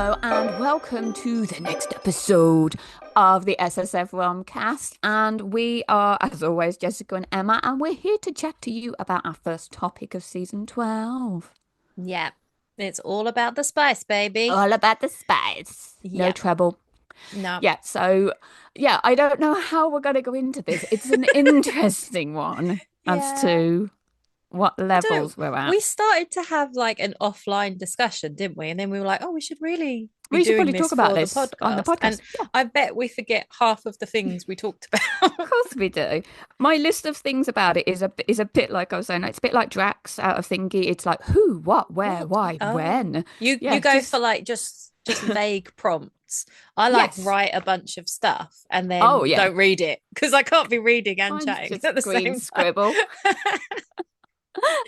Hello and welcome to the next episode of the SSF Romcast. And we are, as always, Jessica and Emma, and we're here to chat to you about our first topic of season 12. Yeah, it's all about the spice, baby. All about the spice. No Yeah, trouble. no. Yeah, I don't know how we're going to go into this. It's an interesting one as Yeah. to what I don't know. levels we're at. We started to have like an offline discussion, didn't we? And then we were like, oh, we should really be We should doing probably this talk about for the this on the podcast. And podcast. Yeah. I bet we forget half of the things we talked Of about. course we do. My list of things about it is a bit like I was saying. It's a bit like Drax out of Thingy. It's like who, what, where, What? why, Oh, when. you Yeah, go for just like just vague prompts. I like yes. write a bunch of stuff and Oh then yeah. don't read it because I can't be reading and Mine's chatting just at the green same time. scribble,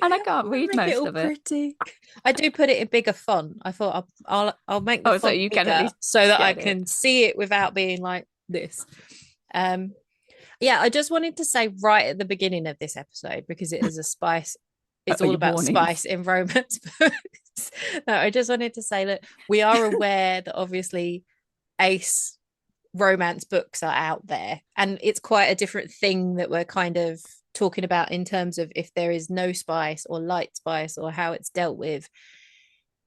and I can't My read most little of it. critique. I do put it in bigger font. I thought I'll make the Oh, so font you can at bigger least so that I get it. can see it without being like this. Um, yeah, I just wanted to say right at the beginning of this episode because it is a spice. It's Oh, all your about warnings. spice in romance books. No, I just wanted to say that we are aware that obviously ace romance books are out there, and it's quite a different thing that we're kind of talking about in terms of if there is no spice or light spice or how it's dealt with,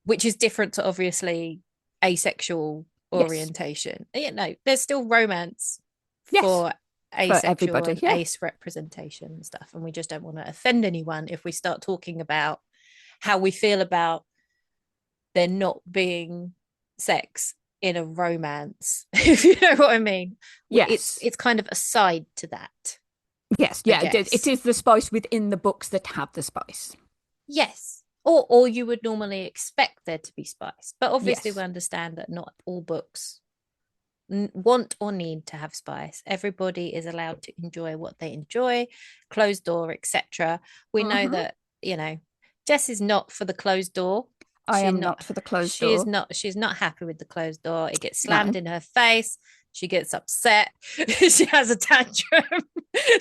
which is different to obviously asexual Yes, orientation. You know, there's still romance yes, for for asexual everybody. and Yeah, ace representation and stuff, and we just don't want to offend anyone if we start talking about how we feel about there not being sex in a romance, if you know what I mean. it's yes, it's kind of a side to that, yes, I yeah. It guess. is the spice within the books that have the spice. Yes, or you would normally expect there to be spice, but obviously we Yes, understand that not all books want or need to have spice. Everybody is allowed to enjoy what they enjoy, closed door, etc. We know hmm that, Jess is not for the closed door. I am not for the closed door. She's not happy with the closed door. It gets No. slammed in her face. She gets upset. She has a tantrum.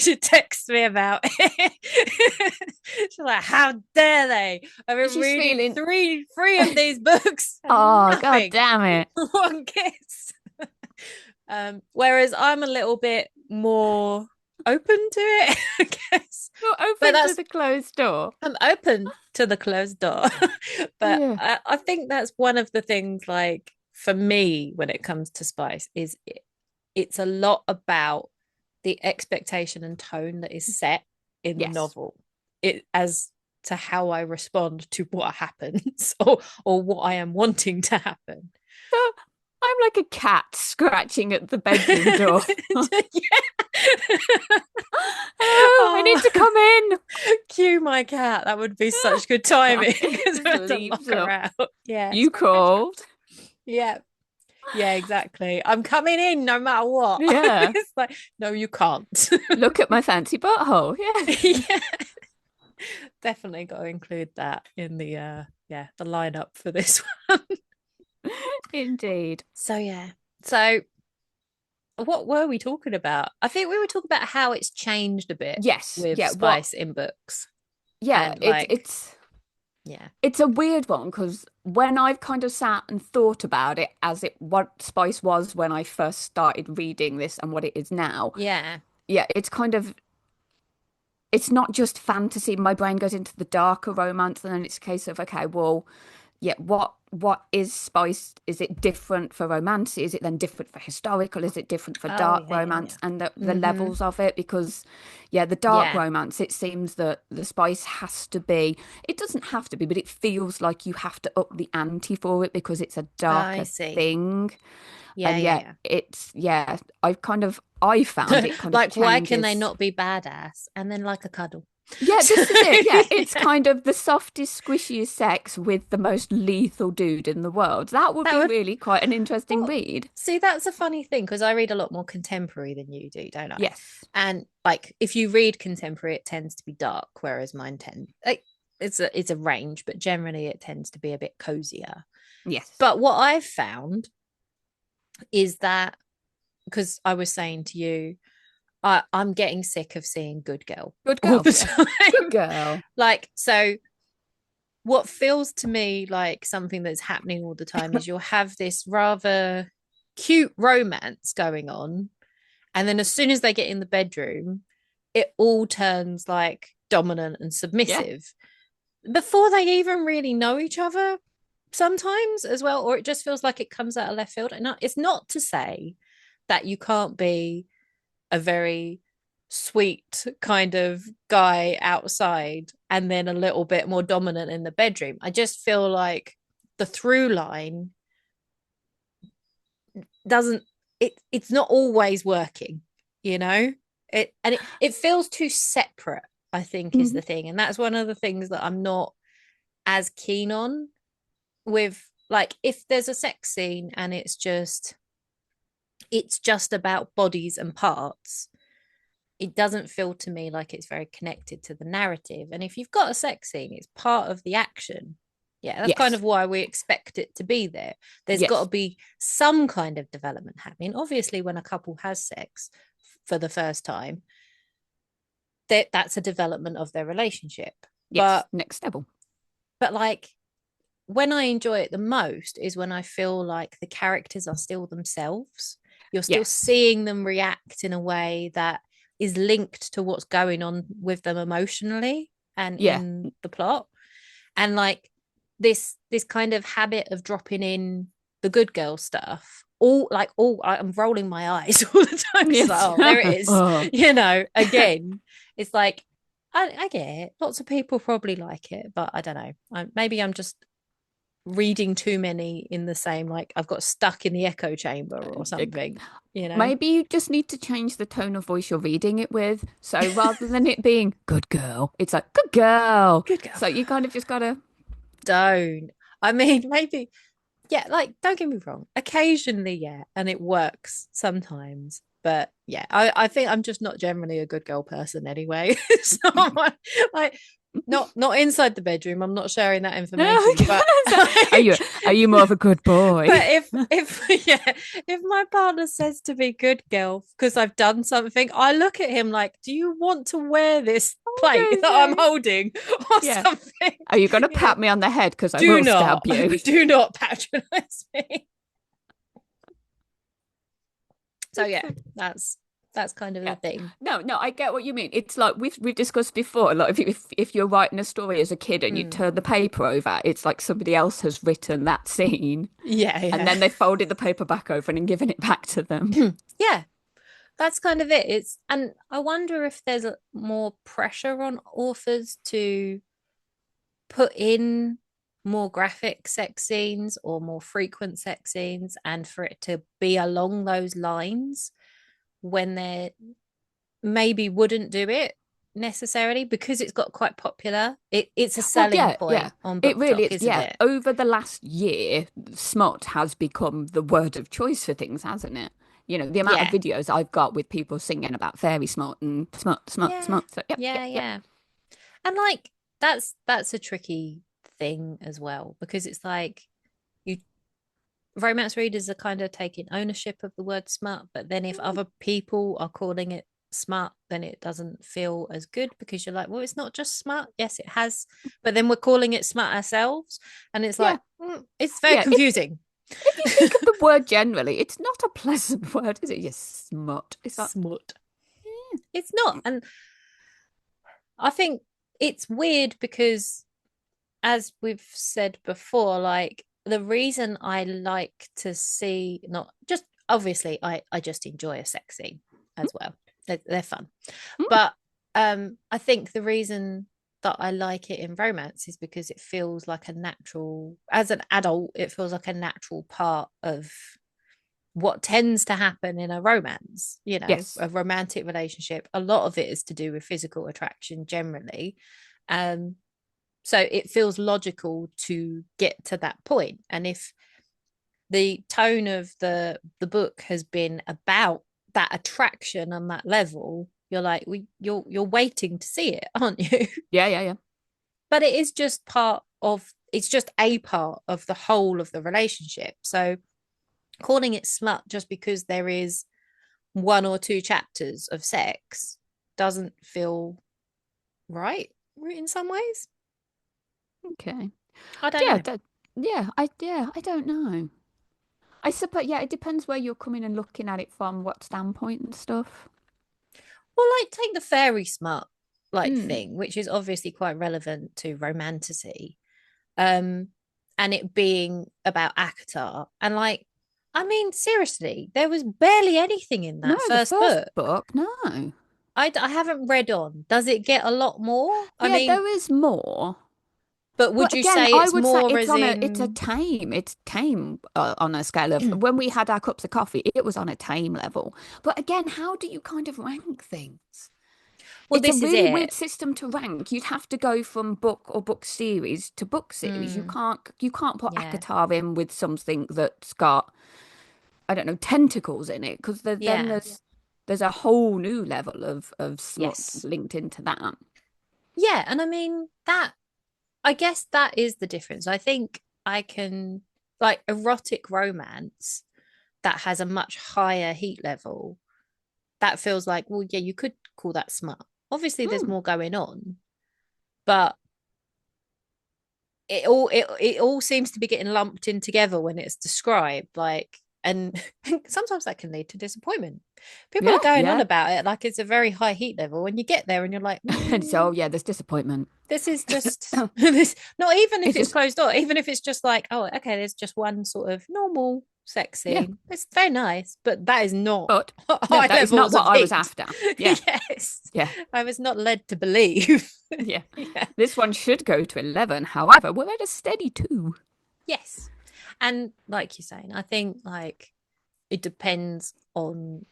She texts me about it. She's like, how dare they? I've been She's reading feeling. three of these books and Oh, god nothing. damn it. One kiss. Whereas I'm a little bit more open to it, I guess. You're But open to that's the closed door. I'm open to the closed door. But Yeah. I think that's one of the things, like, for me, when it comes to spice, is it's a lot about the expectation and tone that is set in the Yes. novel. It as to how I respond to what happens or what I am wanting to happen. So I'm like a cat scratching at the bedroom door. Oh, I need Oh, to come in. cue my cat. That would be such good timing because we Just have to leaves lock up. her out. Yeah, You scratch, scratch. called. Yeah, yeah, exactly. I'm coming in no matter what. Yeah. It's like, no, you can't. Look at my fancy butthole. Yeah. Yeah, definitely got to include that in the lineup for this one. Indeed. So yeah. So what were we talking about? I think we were talking about how it's changed a bit Yes. with Yeah. What? spice in books Yeah. and It's like, it's yeah. it's a weird one because when I've kind of sat and thought about it as it what Spice was when I first started reading this and what it is now, Yeah. yeah, it's kind of it's not just fantasy. My brain goes into the darker romance, and then it's a case of okay, well, yeah, what is spice? Is it different for romance? Is it then different for historical? Is it different for Oh dark yeah, yeah, romance? yeah. And the Mm-hmm. levels of it? Because yeah, the dark Yeah. romance, it seems that the spice has to be. It doesn't have to be, but it feels like you have to up the ante for it because it's a I darker see. thing. Yeah, And yeah, yeah, yeah. I found it kind of Like, why can they changes. not be badass and then like a cuddle? Yeah, So, this is it. Yeah, it's yeah, kind of the softest, squishiest sex with the most lethal dude in the world. That would that be would. really quite an interesting Well, read. see, that's a funny thing because I read a lot more contemporary than you do, don't I? Yes. And like, if you read contemporary, it tends to be dark, whereas mine tend like it's a range, but generally it tends to be a bit cozier. Yes. But what I've found is that because I was saying to you, I'm getting sick of seeing good girl Good all girl. the Yeah. Good time. girl. Like, so what feels to me like something that's happening all the time is you'll have this rather cute romance going on, and then as soon as they get in the bedroom, it all turns like dominant and Yeah. submissive before they even really know each other sometimes as well, or it just feels like it comes out of left field. And it's not to say that you can't be a very sweet kind of guy outside and then a little bit more dominant in the bedroom. I just feel like the through line doesn't it's not always working, you know? It feels too separate, I think, is Mhm. the thing. And that's one of the things that I'm not as keen on with, like, if there's a sex scene and it's just about bodies and parts, it doesn't feel to me like it's very connected to the narrative. And if you've got a sex scene, it's part of the action. Yeah, that's kind Yes. of why we expect it to be there. There's got to Yes. be some kind of development happening. Obviously, when a couple has sex for the first time, that's a development of their relationship. Yes. But Next level. like, when I enjoy it the most is when I feel like the characters are still themselves. You're still Yes. seeing them react in a way that is linked to what's going on with them emotionally and Yeah. in the plot. And like this kind of habit of dropping in the good girl stuff. I'm rolling my eyes all the time. It's like, Yes. oh, there it is. Oh. Again, it's like I get it. Lots of people probably like it, but I don't know. Maybe I'm just reading too many in the same, like I've got stuck in the echo chamber or something, you know? Maybe you just need to change the tone of voice you're reading it with. So rather than it being good girl, it's like good girl. Good girl. So you kind of just gotta, Don't. I mean, maybe, yeah, like, don't get me wrong. Occasionally, yeah, and it works sometimes. But yeah, I think I'm just not generally a good girl person anyway. So I'm like, not inside the bedroom. I'm not sharing that information. But are like, you more of a good boy? but if yeah, if my partner says to me good girl because I've done something, I look at him like, do you want to wear this plate that I'm Amazing. holding or Yeah. something? Are you gonna You know, pat me on the head because I do will not stab you? do not patronize me. So yeah, that's kind of Yeah. the thing. No, no, I get what you mean. It's like we've discussed before. Like if you're writing a story as a kid and you Mm. turn the paper over, it's like somebody else has written that scene Yeah, and yeah. then they folded the paper back over and given it back to them. Yeah, that's kind of it. And I wonder if there's more pressure on authors to put in more graphic sex scenes or more frequent sex scenes, and for it to be along those lines when they maybe wouldn't do it necessarily because it's got quite popular. It's a Well, selling yeah, yeah. point on It really BookTok, is. isn't Yeah. it? Over the last year, smut has become the word of choice for things, hasn't it? You know, the amount of Yeah. videos I've got with people singing about fairy smut and smut, smut, Yeah. smut. So, yep, yep, Yeah, yep. yeah. And like that's a tricky thing as well because it's like you romance readers are kind of taking ownership of the word smut, but then if other people are calling it smut, then it doesn't feel as good because you're like, well, it's not just smut. Yes, it has, but then we're calling it smut ourselves, and it's Yeah. like it's very Yeah. confusing. If you think of the word generally, it's not a pleasant word, is it? Yes, smut. It's like, Smut. It's not, and I think it's weird because, as we've said before, like the reason I like to see, not just obviously I just enjoy a sex scene as well. They're fun. mm, But I think the reason that I like it in romance is because it feels like a natural, as an adult, it feels like a natural part of what tends to happen in a romance, yes. a romantic relationship. A lot of it is to do with physical attraction generally. Um, so it feels logical to get to that point. And if the tone of the book has been about that attraction on that level, you're like, you're waiting to see it, aren't you? Yeah, yeah, yeah. But it is just part of it's just a part of the whole of the relationship. So calling it smut just because there is one or two chapters of sex doesn't feel right in some ways. Okay. I don't Yeah, know. I don't know. I suppose yeah, it depends where you're coming and looking at it from, what standpoint and stuff. Well, like take the fairy smut like Mm. thing, which is obviously quite relevant to romanticy. Um, and it being about ACOTAR. And like, I mean, seriously, there was barely anything in No, that the first first book. book, no. I haven't read on. Does it get a lot more? I Yeah, mean, there is more. but would But you again, say I it's would say more as in, it's tame on a scale of when we had our cups of coffee, it was on a tame level. But again, how do you kind of rank things? well, It's a this is really it. weird system to rank. You'd have to go from book or book series to book series. Mm, You can't put yeah, Akatar in with something that's got, I don't know, tentacles in it because then yeah, there's a whole new level of smut yes. linked into that. Yeah, and I mean that I guess that is the difference. I think I can like erotic romance that has a much higher heat level. That feels like, well, yeah, you could call that smut. Obviously, there's Hmm. more going on, but it all seems to be getting lumped in together when it's described. Like, and sometimes that can lead to disappointment. People Yeah, are going on yeah. about it like it's a very high heat level. When you get there and you're like, And so yeah, there's disappointment. this is just this not even if It's it's just closed door, even if it's just like, oh, okay, there's just one sort of normal sex yeah. scene. It's very nice, but that is not But no, high that is not levels what of I was heat. after. Yeah, Yes, yeah, I was not led to believe. yeah. Yeah. This one should go to 11. However, we're at a steady 2. Yes. And like you're saying, I think like it depends on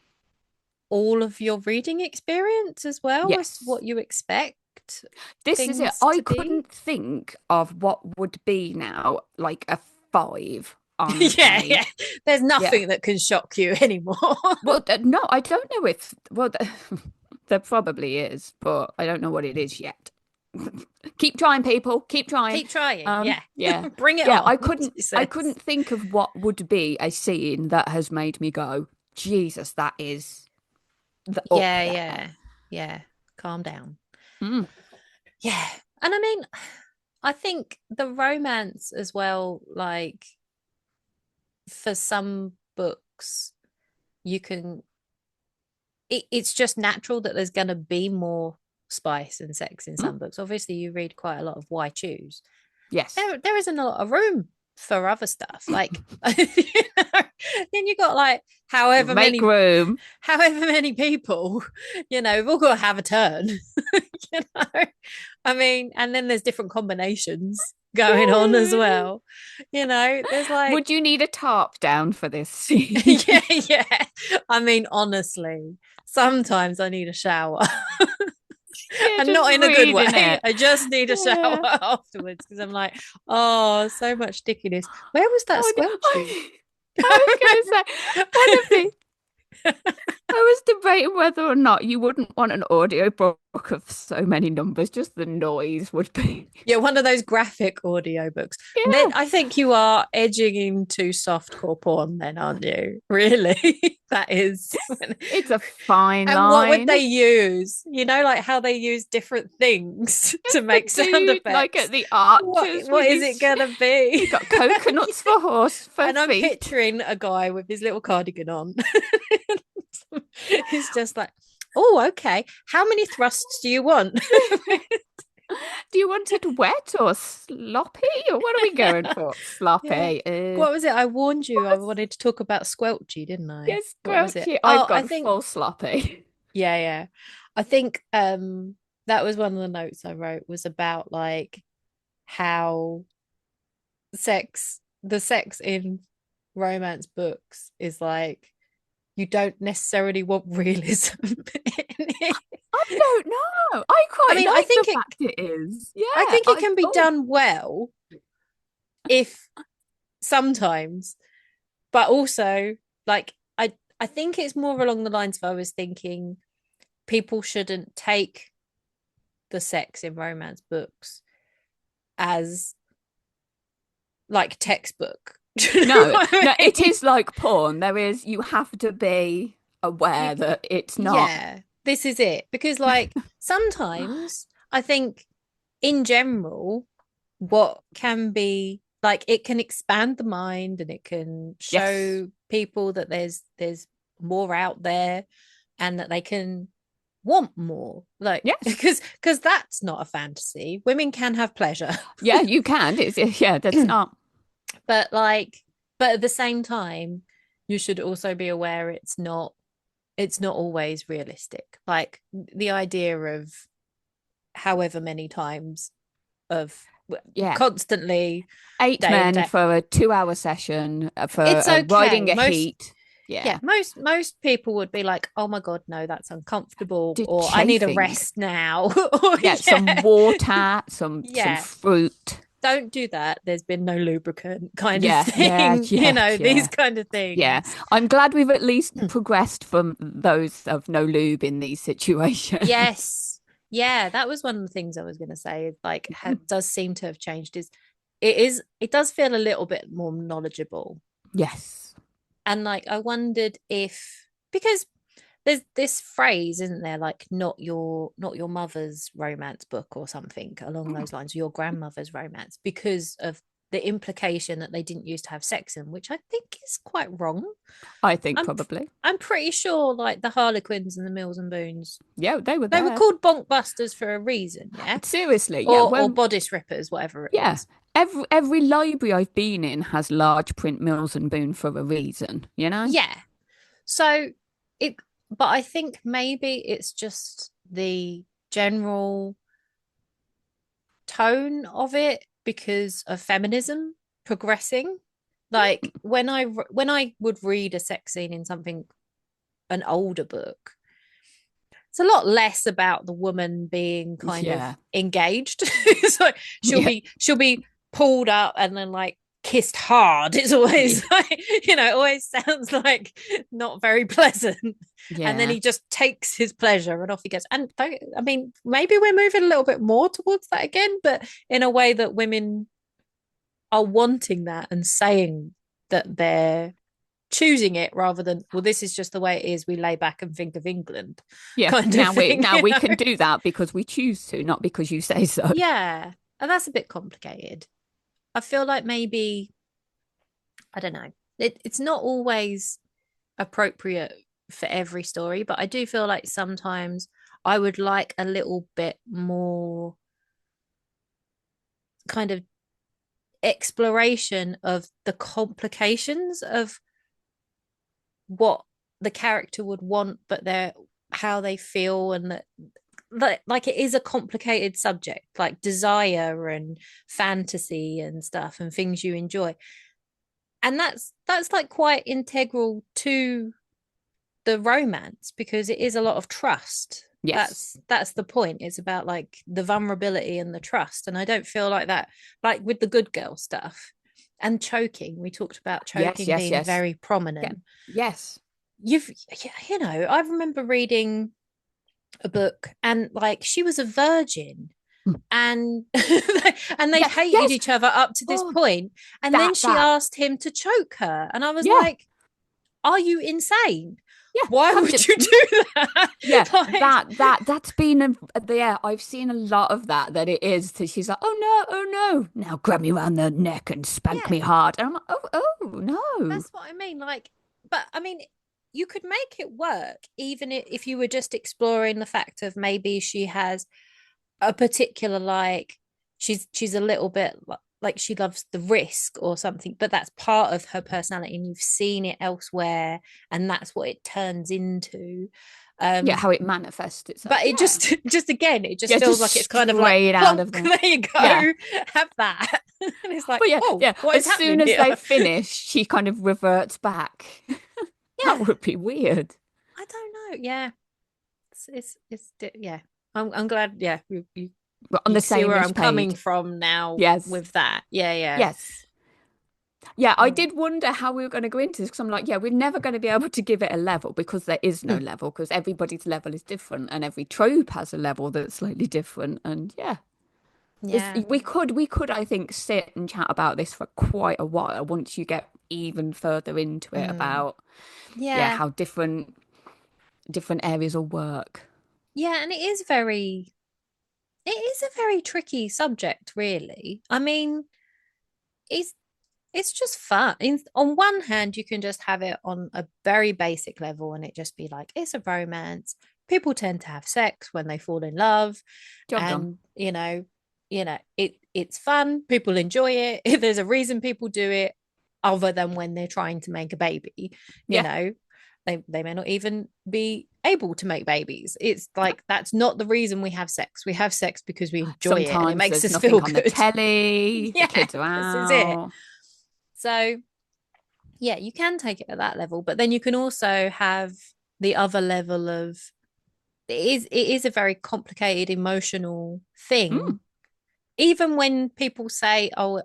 all of your reading experience as well as Yes. what you expect This is it. things I to be. couldn't think of what would be now like a 5 on Yeah, a yeah. There's yeah. nothing that can shock you anymore. Well, no, I don't know if well there probably is, but I don't know what it is yet. Keep trying, people. Keep trying. Keep trying. Yeah. Yeah. Bring it Yeah, on, as he I says. couldn't think of what would be a scene that has made me go, Jesus, that is up Yeah, there. yeah, yeah. Calm down. Mm. Yeah. And I mean, I think the romance as well, like for some books, you can it's just natural that there's going to be more spice and sex in Mm. some books. Obviously, you read quite a lot of Why Choose. Yes. There isn't a lot of room for other stuff. Like, then you got like however Make many room. however many people, we've all got to have a turn. you know, I mean, and then there's different combinations going on as Yeah. well. There's like, Would you need a tarp down for this scene? yeah, yeah. I mean, honestly, sometimes I need a shower. Yeah, And just not in a good reading way. it. I just need a shower Yeah. afterwards because I'm like, oh, so much stickiness. Where was that Oh, no, squelchy? I was going to say, one of the I was debating whether or not you wouldn't want an audiobook of so many numbers, just the noise would be. Yeah, one of those graphic audiobooks. Then Yeah, I think you are edging into softcore porn, then, aren't you? Really? That is. it's a fine And what would line. they use? Like how they use different things to Just the make sound dude like effects. at the What arches what with is it his gonna be? he got coconuts for horse for And I'm feet. picturing a guy with his little cardigan on. He's just like, oh, okay. How many thrusts do you want? Do you want it wet or sloppy? Or what are we going for? Yeah. Sloppy. What was it? I warned you I What's wanted to talk about squelchy, didn't I? yes, What was it? grouchy? I've Oh, I gone think, full sloppy. yeah, yeah. I think that was one of the notes I wrote was about like how the sex in romance books is like you don't necessarily want realism in it. I don't know. I I quite mean, like the fact it is. I Yeah. think it can be done well if sometimes, but also like I think it's more along the lines of I was thinking people shouldn't take the sex in romance books as like textbook. Do you know No, what I no, it mean? is like porn. There is, you have to be aware that it's not. Yeah, this is it. Because like sometimes I think in general what can be like, it can expand the mind and it can Yes. show people that there's more out there and that they can want more, like Yes. because that's not a fantasy. Women can have pleasure. Yeah, you can. Yeah, that's not. But like, but at the same time, you should also be aware it's not always realistic. Like the idea of however many times of Yeah. constantly Eight day and men day. for a 2 hour session for It's riding okay. a Most heat. Yeah. Yeah, most people would be like, "Oh my God, no, that's uncomfortable," Just or "I need a chafing. rest now," or Yeah, some yeah, water, some yeah, fruit. don't do that. There's been no lubricant, kind of Yeah, yeah, thing. yeah, These yeah. kind of Yeah. things. I'm glad we've at least progressed from those of no lube in these situations. Yes, yeah, that was one of the things I was going to say. Like, does seem to have changed. It does feel a little bit more knowledgeable, Yes. and like I wondered if because there's this phrase, isn't there, like not your mother's romance book or something along Mm. those lines, your grandmother's romance, because of the implication that they didn't used to have sex in, which I think is quite wrong. I think I'm probably. I'm pretty sure like the Harlequins and the Mills and Boons, Yeah, they were they were there. called bonk busters for a reason, yeah, Seriously, yeah. or When bodice rippers, whatever it yeah, was. every library I've been in has large print Mills and Boon for a reason, you know? Yeah, so it, but I think maybe it's just the general tone of it because of feminism progressing. Like when I would read a sex scene in something, an older book, it's a lot less about the woman being kind of Yeah. engaged. So Yeah. she'll be pulled up and then like kissed hard. It's always like, it always sounds like not very pleasant. And then Yeah. he just takes his pleasure and off he goes. And I mean, maybe we're moving a little bit more towards that again, but in a way that women are wanting that and saying that they're choosing it rather than, well, this is just the way it is. We lay back and think of England, Yeah. kind of Now we thing, now we can do that because we choose to, not because you say so. Yeah. And that's a bit complicated. I feel like maybe, I don't know, it's not always appropriate for every story, but I do feel like sometimes I would like a little bit more kind of exploration of the complications of what the character would want, but they're how they feel, and that like it is a complicated subject, like desire and fantasy and stuff and things you enjoy. And that's like quite integral to the romance because it is a lot of trust. Yes. That's the point. It's about like the vulnerability and the trust. And I don't feel like that, like with the good girl stuff and choking. We talked about Yes, choking yes, being yes. very Yeah. prominent. Yes. You've, I remember reading a book and like she was a virgin Mm. and and they'd Yeah. hated Yes. each other up to this Oh, point, and then she that. asked him to choke her and I was Yeah. like, are you insane? Yeah. Why would you do that? Yeah, Like, that's been yeah, I've seen a lot of that it is that she's like, oh no, oh no, now grab me around the neck and spank me yeah, hard. And I'm like, oh no. that's what I mean. Like, but I mean, you could make it work even if you were just exploring the fact of maybe she has a particular like she's a little bit like she loves the risk or something, but that's part of her personality and you've seen it elsewhere and that's what it turns into. Yeah, um how it manifests itself. but it Yeah. just again, it just Yeah, feels just like it's kind of like straight out plonk, of the there you yeah. go, have that. And it's like, But yeah, oh, yeah. what is As happening soon as here? they finish, she kind of reverts back. That Yeah, would be weird. I don't know. Yeah, yeah. I'm glad. Yeah, But on you the see where same-ish I'm coming page. from now Yes. with that. Yeah, yeah. Yes. Yeah, I Mm. did wonder how we were going to go into this because I'm like, yeah, we're never going to be able to give it a level because there is no level because everybody's level is different and every trope has a level that's slightly different. And yeah, Yeah. we could I think sit and chat about this for quite a while once you get even further into it Mm. about yeah Yeah. how different areas will work. Yeah, and it is very it is a very tricky subject, really. I mean, it's it's just fun. On one hand, you can just have it on a very basic level and it just be like, it's a romance. People tend to have sex when they fall in love, Job done. and it's fun. People enjoy it. If there's a reason people do it, other than when they're trying to make a baby, you Yeah. know, they may not even be able to make babies. It's No. like that's not the reason we have sex. We have sex because we enjoy it and it Sometimes makes there's us feel nothing on the good. telly, the Yeah, kids are this is it. out. So yeah, you can take it at that level, but then you can also have the other level of it is a very complicated emotional Mm, thing. Even when people say, "Oh,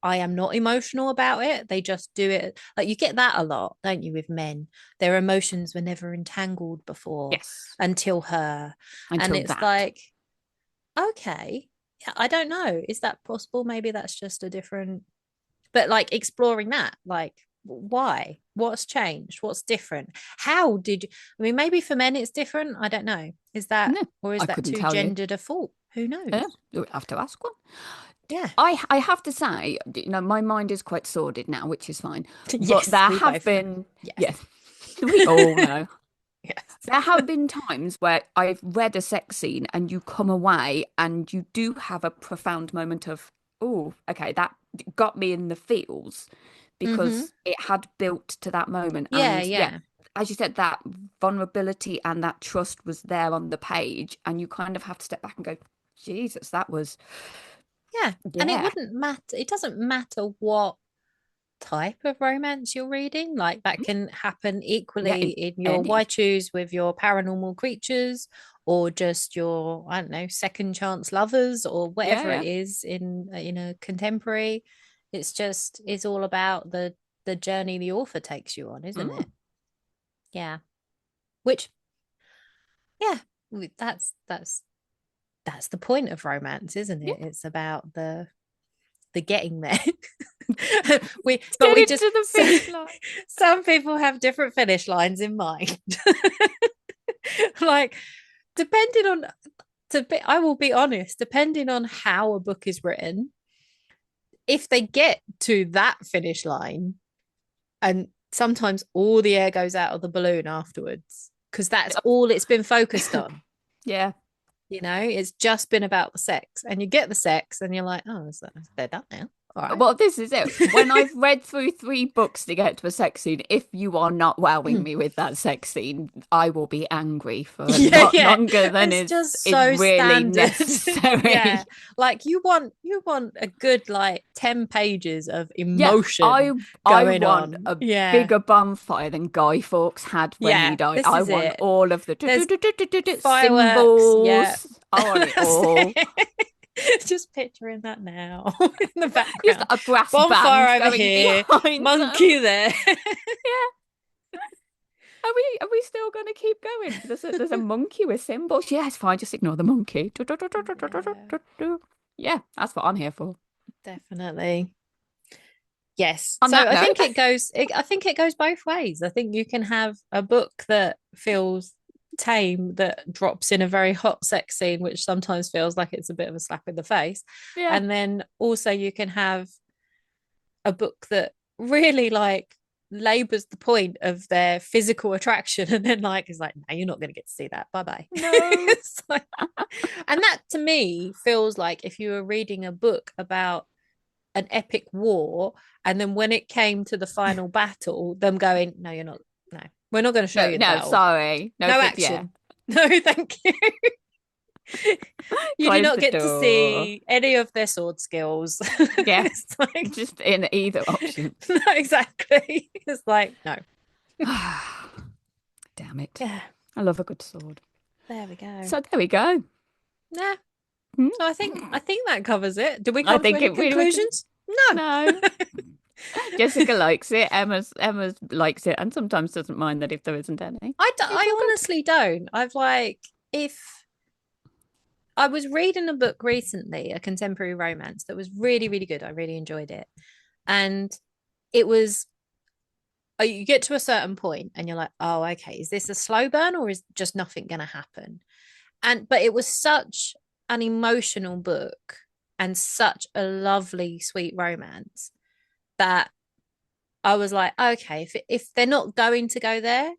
I am not emotional about it," they just do it. Like you get that a lot, don't you, with men? Their emotions were never entangled before yes, until her. And until it's that. like, okay, yeah, I don't know. Is that possible? Maybe that's just a different, but like exploring that, like why? What's changed? What's different? How did you, I mean, maybe for men it's different. I don't know. Is that, No, or is I that couldn't too tell you. gendered a fault? Who knows? You'll have to ask one. Yeah. I have to say, my mind is quite sordid now, which is fine. But Yes, there we have both know. been, Yes. yes, we all know. Yes. There have been times where I've read a sex scene and you come away and you do have a profound moment of, oh, okay, that got me in the feels Mm-hmm. because it had built to that moment. Yeah, And yeah, yeah. as you said, that vulnerability and that trust was there on the page. And you kind of have to step back and go, Jesus, that was, Yeah. And it yeah, wouldn't matter, it doesn't matter what type of romance you're reading. Like that can happen yeah, equally in in your any. why choose with your paranormal creatures or just your, I don't know, second chance lovers or Yeah, whatever it yeah. is in a contemporary. It's all about the journey the author takes you on, isn't Mm, it? Yeah. Which, yeah, that's the point of romance, isn't yeah. it? It's about the getting there. we but we Getting just to the so, finish line. some people have different finish lines in mind. Like depending on I will be honest, depending on how a book is written, if they get to that finish line and sometimes all the air goes out of the balloon afterwards because that's all it's been focused on. Yeah. It's just been about the sex, and you get the sex, and you're like, oh, they're done now. All right. Well, this is it. When I've read through three books to get to a sex scene, if you are not wowing me with that sex scene, I will be angry for a Yeah, lot yeah. longer than It's is just is so really standard. Yeah. necessary. Like you want a good like 10 pages of Yeah, I emotion I going want on. a Yeah. bigger bonfire than Guy Fawkes had when he Yeah. died. This I is want it. all of the There's fireworks. Yeah. symbols. I want it That's all. it. Just picturing that now in the Just background. a brass band Bonfire over going here, behind them. monkey there. Yeah. Are we still going to keep going? There's a monkey with symbols. Yeah, it's fine. Just ignore the monkey. Yeah, Yeah, that's what I'm here for. definitely. Yes. On So that I note, think it goes both ways. I think you can have a book that feels tame that drops in a very hot sex scene, which sometimes feels like it's a bit of a slap in the face. yeah. And then also you can have a book that really like labors the point of their physical attraction and then like is like, no, you're not gonna get to see that. Bye-bye. No. Like, and that to me feels like if you were reading a book about an epic war, and then when it came to the final battle, them going, no, you're not, no, we're not going to show No, you the no, battle. sorry. No, No yeah. action. No, thank you. You do Close not the get to door. see any of their sword skills. Yeah, It's like, just in either option. no, exactly. It's like, no. Damn it. Yeah, I love a good sword. there we go. So there we go. Yeah. Hmm? So I think that covers it. Did we I come to think any it really was. conclusions? No. No. Jessica likes it. Emma's likes it, and sometimes doesn't mind that if there isn't any. It's all I good. honestly don't. I've like, if I was reading a book recently, a contemporary romance that was really, really good. I really enjoyed it. And it was, you get to a certain point and you're like, oh, okay, is this a slow burn or is just nothing going to happen? but it was such an emotional book and such a lovely, sweet romance that I was like, okay, if they're not going to go there,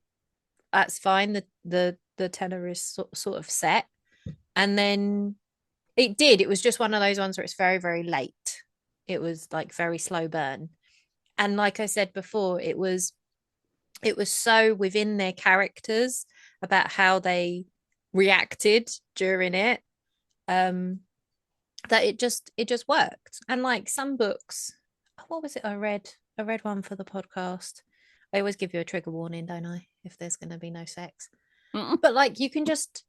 that's fine. The tenor is sort of set. And then it did. It was just one of those ones where it's very, very late. It was like very slow burn. And like I said before, it was so within their characters about how they reacted during it. Um, that it just worked. And like some books, what was it I read? I read one for the podcast. I always give you a trigger warning, don't I? If there's going to be no sex. Mm. But like you can just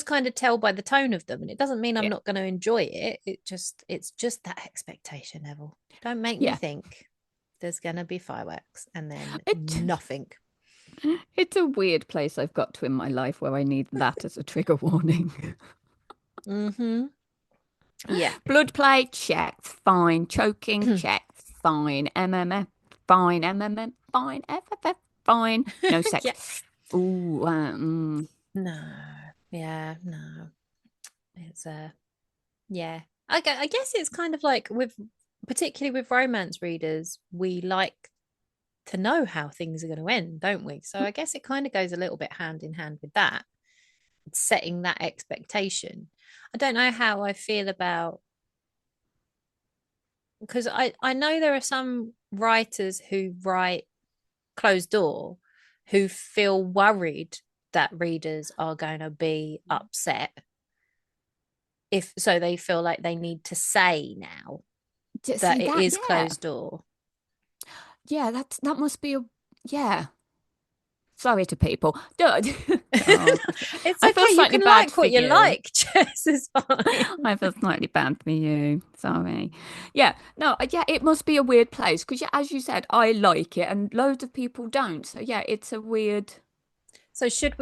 kind of tell by the tone of them, and it doesn't mean I'm Yeah. not going to enjoy it. It's just that expectation level. Don't make me Yeah. think there's going to be fireworks and then It nothing. it's a weird place I've got to in my life where I need that as a trigger warning. Mm-hmm. Yeah. Blood play, check, fine. Choking, check, fine. MMF, fine. MMF, fine. FFF, fine. No Yeah. sex. Ooh, No. Yeah, no. It's yeah. I guess it's kind of like particularly with romance readers, we like to know how things are going to end, don't we? So I guess it kind of goes a little bit hand in hand with that, setting that expectation. I don't know how I feel about, because I know there are some writers who write closed door who feel worried that readers are going to be upset, if so they feel like they need to say now just that see it that, is yeah. closed door. Yeah, that must be a, yeah. Sorry to people. Oh, It's I feel okay. You slightly can bad like for what you you. like. Jess is fine. I feel slightly bad for you. Sorry. Yeah, no, yeah, it must be a weird place because, yeah, as you said, I like it and loads of people don't. So, yeah, it's a weird. So should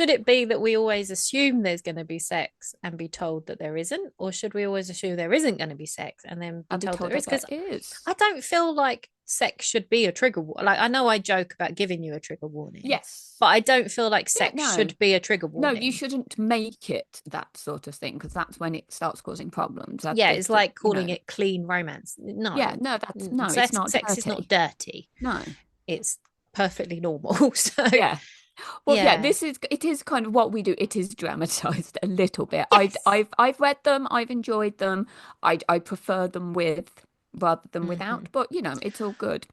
it be that we always assume there's going to be sex and be told that there isn't, or should we always assume there isn't going to be sex and then be I'll be told that told there is? that there Because is. I don't feel like sex should be a trigger. Like I know I joke about giving you a trigger warning, Yes. but I don't feel like Yeah, sex no. should be a trigger No, you warning. shouldn't make it that sort of thing because that's when it starts causing problems. Yeah, it's That, like calling it clean romance. yeah, No, no, no, it's not sex is not dirty. dirty. No. It's perfectly normal. So Yeah. Well, yeah, yeah, it is kind of what we do. It is dramatized a little bit. yes. I've read them, I've enjoyed them. I prefer them with rather than Mm-hmm. without, but it's all good.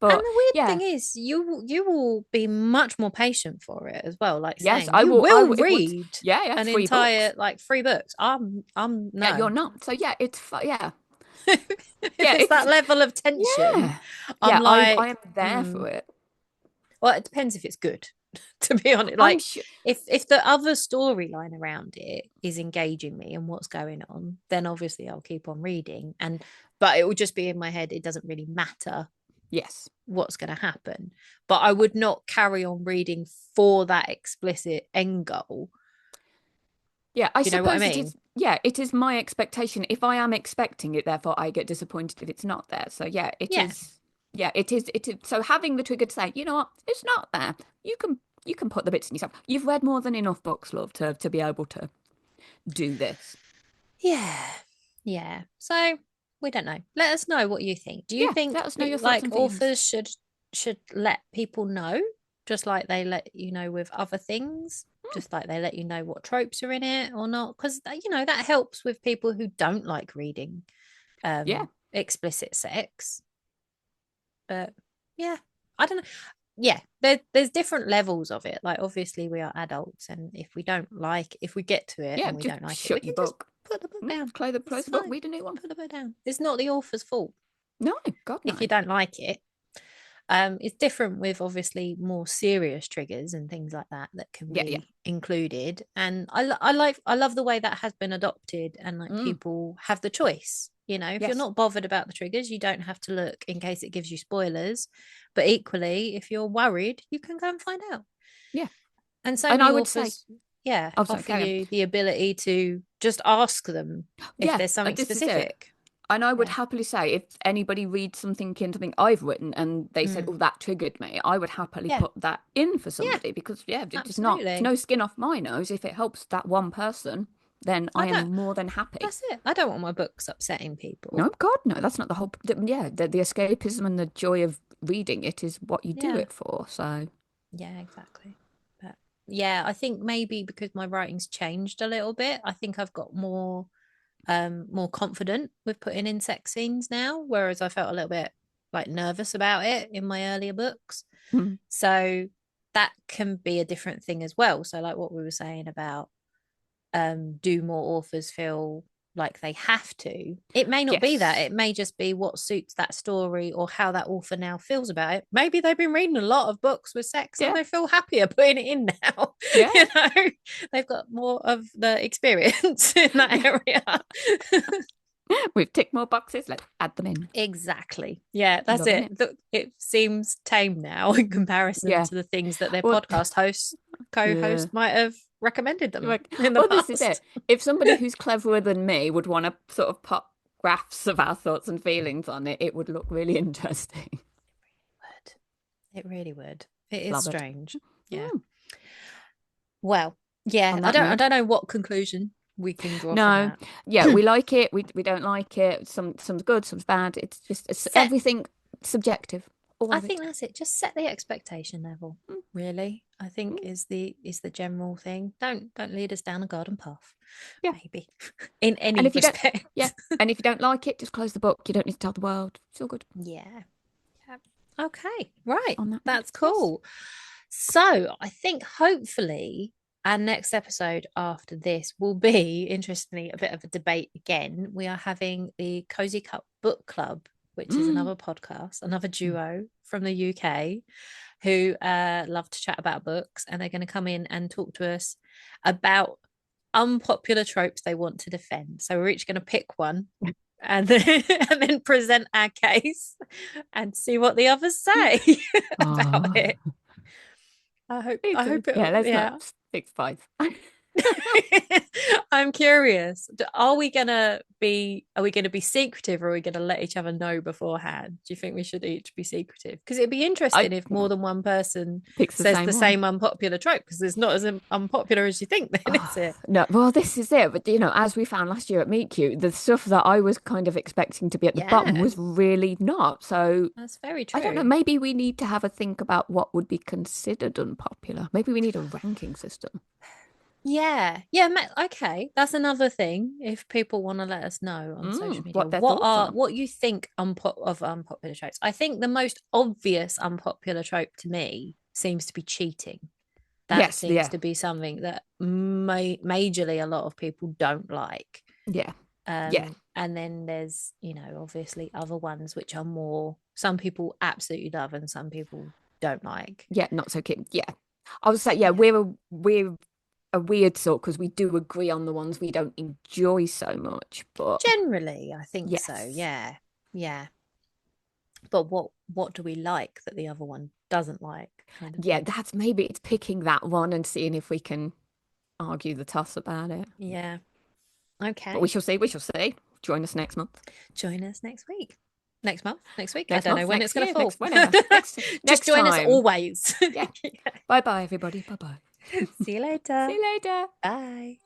And But the weird yeah, thing is, you will be much more patient for it as well. Like yes, saying you will it would, read yeah, yeah, an three entire books. like 3 books. I'm Yeah, no. you're not. So yeah, yeah. If Yeah, it's it's that level of tension, yeah. I'm Yeah, I like, am there for it. well, it depends if it's good. To be honest, I'm like sure. if the other storyline around it is engaging me and what's going on, then obviously I'll keep on reading. But it will just be in my head. It doesn't really matter Yes. what's going to happen. But I would not carry on reading for that explicit end goal. Yeah, I Do you know what I suppose it mean? is. Yeah, it is my expectation. If I am expecting it, therefore I get disappointed if it's not there. So yeah, it Yeah. is. Yeah, it is. It is. So having the trigger to say, you know what, it's not there. You can put the bits in yourself. You've read more than enough books, love, to be able to do this. Yeah. Yeah. So we don't know. Let us know what you think. Do you Yeah, think let us know your thoughts like and feelings. authors should let people know, just like they let you know with other things, Hmm, just like they let you know what tropes are in it or not? Because that helps with people who don't like reading yeah, explicit sex. But yeah, I don't know. Yeah, there's different levels of it. Like obviously we are adults, and if we get to it yeah. and we Just don't like it, we shut your can just book. put the book Hmm, down. close It's the book. fine. Read a new one. Put the book down. It's not the author's fault No, God if you no. don't like it. It's different with obviously more serious triggers and things like that can Yeah, yeah. be included. And I love the way that has been adopted, and like Mm, people have the choice. If you're yes. not bothered about the triggers, you don't have to look in case it gives you spoilers. But equally, if you're worried, you can go and find out. Yeah. And so And I many would say, authors, yeah, oh, sorry, offer carry on. you the ability to just ask them if Yeah, there's something this is it. specific. And I would Yeah. happily say if anybody reads something in something I've written and they said, Mm. "Oh, that triggered me," I would happily Yeah. put that in for Yeah. somebody because yeah, it's Absolutely. no skin off my nose. If it helps that one person, then I I don't. am more than happy. That's it. I don't want my books upsetting No, people. God, no, that's not the whole. Yeah, the escapism and the joy of reading it is what you do Yeah. it for. So, Yeah, exactly. But yeah, I think maybe because my writing's changed a little bit, I think I've got more confident with putting in sex scenes now, whereas I felt a little bit like nervous about it in my earlier books. mm, So that can be a different thing as well. So like what we were saying about do more authors feel like they have to? It may not be that. yes, It may just be what suits that story or how that author now feels about it. Maybe they've been reading a lot of books with sex and yeah, they feel happier putting it in now. yeah, You know, they've got more of the experience in that yeah. area. We've ticked more boxes. Let's add them in. Exactly. Yeah, that's Loving it. it. It seems tame now in comparison Yeah. to the things that their Well, podcast host, yeah. co-host might have recommended You're them like, in the well, this is it. past. If somebody who's cleverer than me would want to sort of put graphs of our thoughts and feelings on it, it would look really interesting. It really would. It is Love it. strange. Yeah. Mm. Well, yeah, On that I note, don't know what conclusion we can draw from no, that. yeah, we like it. We don't like it. Some's good, some's bad. It's just Set everything subjective, all I of think it. that's it. Just set the expectation level, Mm, really. I think mm, is the general thing. Don't lead us down a garden path, yeah, maybe. In and any if you don't, yeah, respect. and if you don't like it, just close the book. You don't need to tell the world. It's all good. Yeah. Yeah. Okay. Right. On that note, That's yes. cool. So I think hopefully our next episode after this will be, interestingly, a bit of a debate again. We are having the Cosy Cup Book Club, which is Mm, another podcast, another mm. duo from the UK who love to chat about books. And they're going to come in and talk to us about unpopular tropes they want to defend. So we're each going to pick one and then, and then present our case and see what the others say about Oh, it. I hope yeah, it, let's yeah. not fix five. I'm curious. Are we gonna be secretive or are we gonna let each other know beforehand? Do you think we should each be secretive? Because it'd be I interesting if more than one person picks the says the same one. same unpopular trope, because it's not as unpopular as you think, then, is Oh, it? no, well, this is it. But as we found last year at Meet Cute, the stuff that I was kind of expecting to be at the bottom Yeah, was really not. So that's very I don't know. true. Maybe we need to have a think about what would be considered unpopular. Maybe we need a ranking system. Yeah, yeah, okay. That's another thing. If people want to let us know on social media, What their thoughts are. what you think of unpopular tropes? I think the most obvious unpopular trope to me seems to be cheating. That Yes, seems yeah, to be something that majorly a lot of people don't like. yeah, yeah, And then there's, obviously other ones which are more, some people absolutely love and some people don't like. yeah. Not so keen. Yeah, I would say yeah. Yeah. We're a weird sort because we do agree on the ones we don't enjoy so much. But Generally, I think so. yes, Yeah. Yeah. But what do we like that the other one doesn't like, kind of yeah. thing. That's maybe it's picking that one and seeing if we can argue the toss about it. Yeah. But we Okay. shall see. We shall see. Join us next month. Join us next week. Next month, next week. I Next don't know month, when it's next going to year, fall. next whenever. Just Next join us time. always. Yeah. Bye bye, everybody. Bye bye. See you See later. you later. Bye.